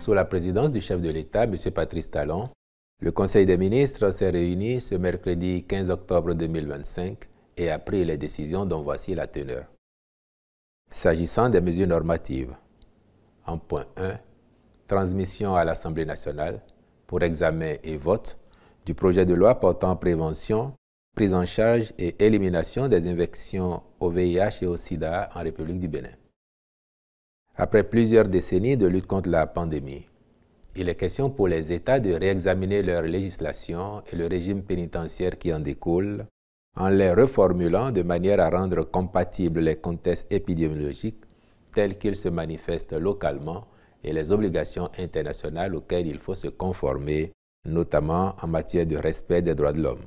Sous la présidence du chef de l'État, M. Patrice Talon, le Conseil des ministres s'est réuni ce mercredi 15 octobre 2025 et a pris les décisions dont voici la teneur. S'agissant des mesures normatives, en point 1, transmission à l'Assemblée nationale pour examen et vote du projet de loi portant prévention, prise en charge et élimination des infections au VIH et au sida en République du Bénin. Après plusieurs décennies de lutte contre la pandémie, il est question pour les États de réexaminer leur législation et le régime pénitentiaire qui en découle, en les reformulant de manière à rendre compatibles les contextes épidémiologiques tels qu'ils se manifestent localement et les obligations internationales auxquelles il faut se conformer, notamment en matière de respect des droits de l'homme.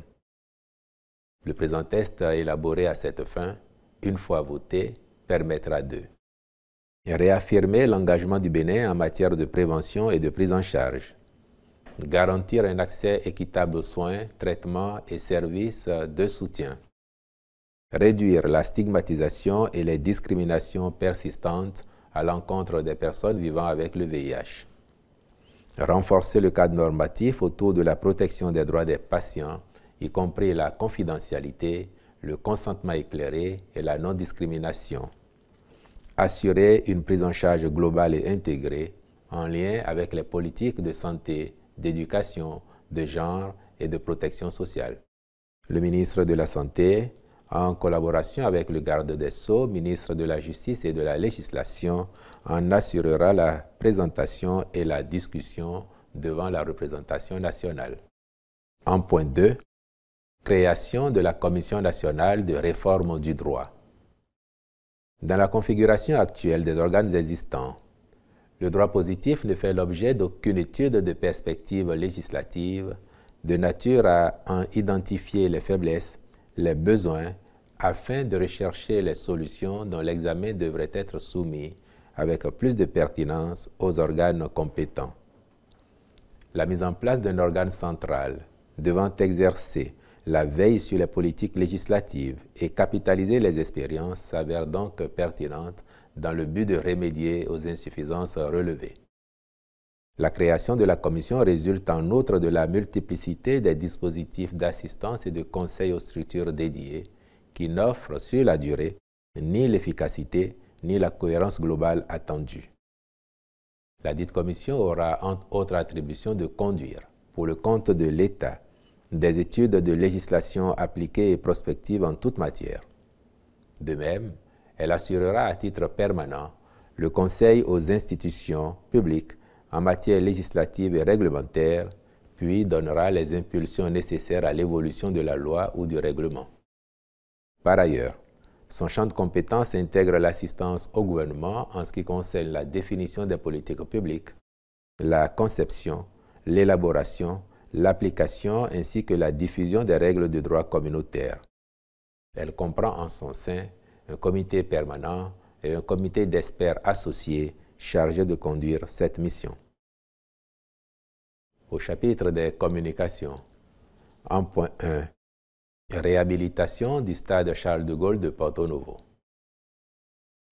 Le présent texte élaboré à cette fin, une fois voté, permettra de réaffirmer l'engagement du Bénin en matière de prévention et de prise en charge, garantir un accès équitable aux soins, traitements et services de soutien, réduire la stigmatisation et les discriminations persistantes à l'encontre des personnes vivant avec le VIH, renforcer le cadre normatif autour de la protection des droits des patients, y compris la confidentialité, le consentement éclairé et la non-discrimination, assurer une prise en charge globale et intégrée en lien avec les politiques de santé, d'éducation, de genre et de protection sociale. Le ministre de la Santé, en collaboration avec le garde des Sceaux, ministre de la Justice et de la Législation, en assurera la présentation et la discussion devant la représentation nationale. En point 2, création de la Commission nationale de réforme du droit. Dans la configuration actuelle des organes existants, le droit positif ne fait l'objet d'aucune étude de perspective législative de nature à en identifier les faiblesses, les besoins, afin de rechercher les solutions dont l'examen devrait être soumis avec plus de pertinence aux organes compétents. La mise en place d'un organe central devant exercer la veille sur les politiques législatives et capitaliser les expériences s'avère donc pertinente dans le but de remédier aux insuffisances relevées. La création de la commission résulte en outre de la multiplicité des dispositifs d'assistance et de conseil aux structures dédiées qui n'offrent sur la durée ni l'efficacité ni la cohérence globale attendue. La dite commission aura entre autres attribution de conduire, pour le compte de l'État, des études de législation appliquée et prospective en toute matière. De même, elle assurera à titre permanent le conseil aux institutions publiques en matière législative et réglementaire, puis donnera les impulsions nécessaires à l'évolution de la loi ou du règlement. Par ailleurs, son champ de compétences intègre l'assistance au gouvernement en ce qui concerne la définition des politiques publiques, la conception, l'élaboration, l'application ainsi que la diffusion des règles de droit communautaire. Elle comprend en son sein un comité permanent et un comité d'experts associés chargés de conduire cette mission. Au chapitre des communications, en point 1, réhabilitation du stade Charles de Gaulle de Porto Novo.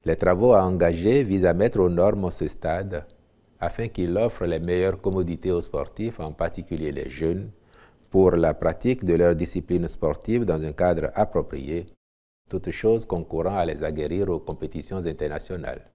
Les travaux à engager visent à mettre aux normes ce stade afin qu'il offre les meilleures commodités aux sportifs, en particulier les jeunes, pour la pratique de leur discipline sportive dans un cadre approprié, toutes choses concourant à les aguerrir aux compétitions internationales.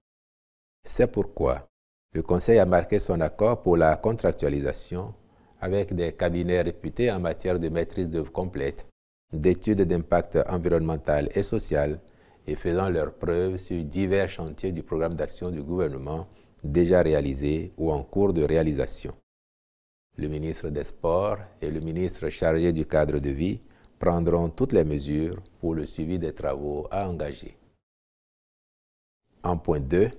C'est pourquoi le Conseil a marqué son accord pour la contractualisation avec des cabinets réputés en matière de maîtrise d'œuvre complète, d'études d'impact environnemental et social et faisant leurs preuves sur divers chantiers du programme d'action du gouvernement déjà réalisés ou en cours de réalisation. Le ministre des Sports et le ministre chargé du cadre de vie prendront toutes les mesures pour le suivi des travaux à engager. En point 2,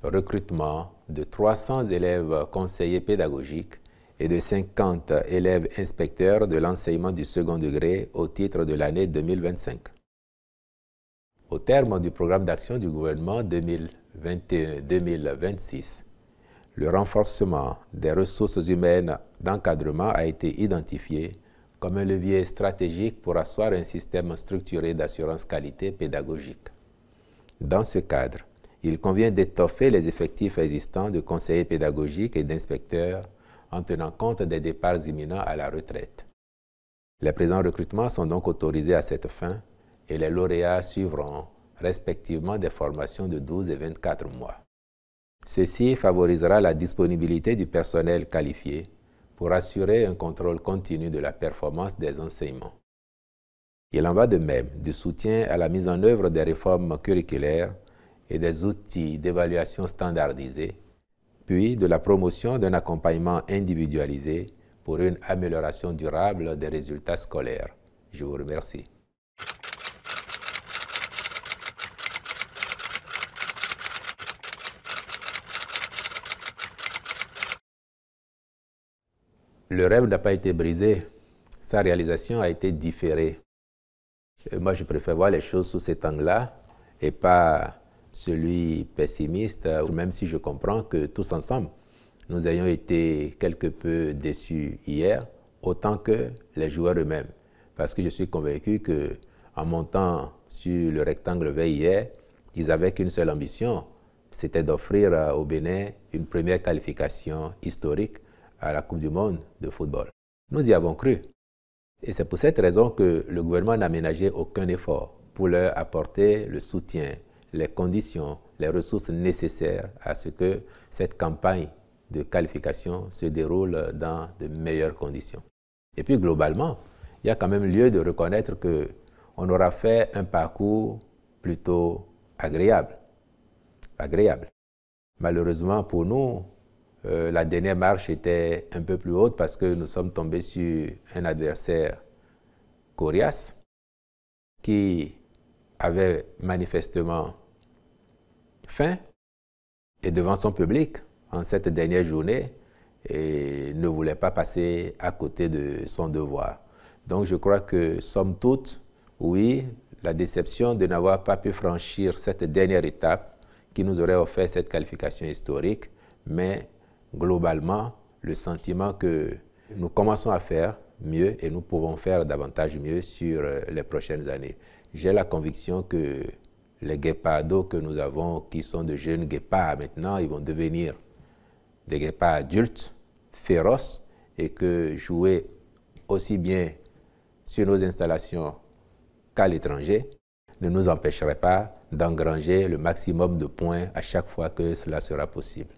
recrutement de 300 élèves conseillers pédagogiques et de 50 élèves inspecteurs de l'enseignement du second degré au titre de l'année 2025. Au terme du programme d'action du gouvernement 2021-2026, le renforcement des ressources humaines d'encadrement a été identifié comme un levier stratégique pour asseoir un système structuré d'assurance qualité pédagogique. Dans ce cadre, Il convient d'étoffer les effectifs existants de conseillers pédagogiques et d'inspecteurs en tenant compte des départs imminents à la retraite. Les présents recrutements sont donc autorisés à cette fin et les lauréats suivront respectivement des formations de 12 et 24 mois. Ceci favorisera la disponibilité du personnel qualifié pour assurer un contrôle continu de la performance des enseignements. Il en va de même du soutien à la mise en œuvre des réformes curriculaires et des outils d'évaluation standardisés, puis de la promotion d'un accompagnement individualisé pour une amélioration durable des résultats scolaires. Je vous remercie. Le rêve n'a pas été brisé, sa réalisation a été différée. Moi, je préfère voir les choses sous cet angle-là et pas celui pessimiste, même si je comprends que tous ensemble, nous ayons été quelque peu déçus hier, autant que les joueurs eux-mêmes. Parce que je suis convaincu qu'en montant sur le rectangle vert hier, ils n'avaient qu'une seule ambition, c'était d'offrir au Bénin une première qualification historique à la Coupe du Monde de football. Nous y avons cru. Et c'est pour cette raison que le gouvernement n'a ménagé aucun effort pour leur apporter le soutien, les conditions, les ressources nécessaires à ce que cette campagne de qualification se déroule dans de meilleures conditions. Et puis globalement, il y a quand même lieu de reconnaître qu'on aura fait un parcours plutôt agréable. Malheureusement pour nous, la dernière marche était un peu plus haute parce que nous sommes tombés sur un adversaire coriace qui avait manifestement faim et devant son public en cette dernière journée et ne voulait pas passer à côté de son devoir. Donc je crois que, somme toute, oui, la déception de n'avoir pas pu franchir cette dernière étape qui nous aurait offert cette qualification historique, mais globalement, le sentiment que nous commençons à faire mieux et nous pouvons faire davantage mieux sur les prochaines années. J'ai la conviction que les guépardos que nous avons, qui sont de jeunes guépards maintenant, ils vont devenir des guépards adultes, féroces, et que jouer aussi bien sur nos installations qu'à l'étranger ne nous empêcherait pas d'engranger le maximum de points à chaque fois que cela sera possible.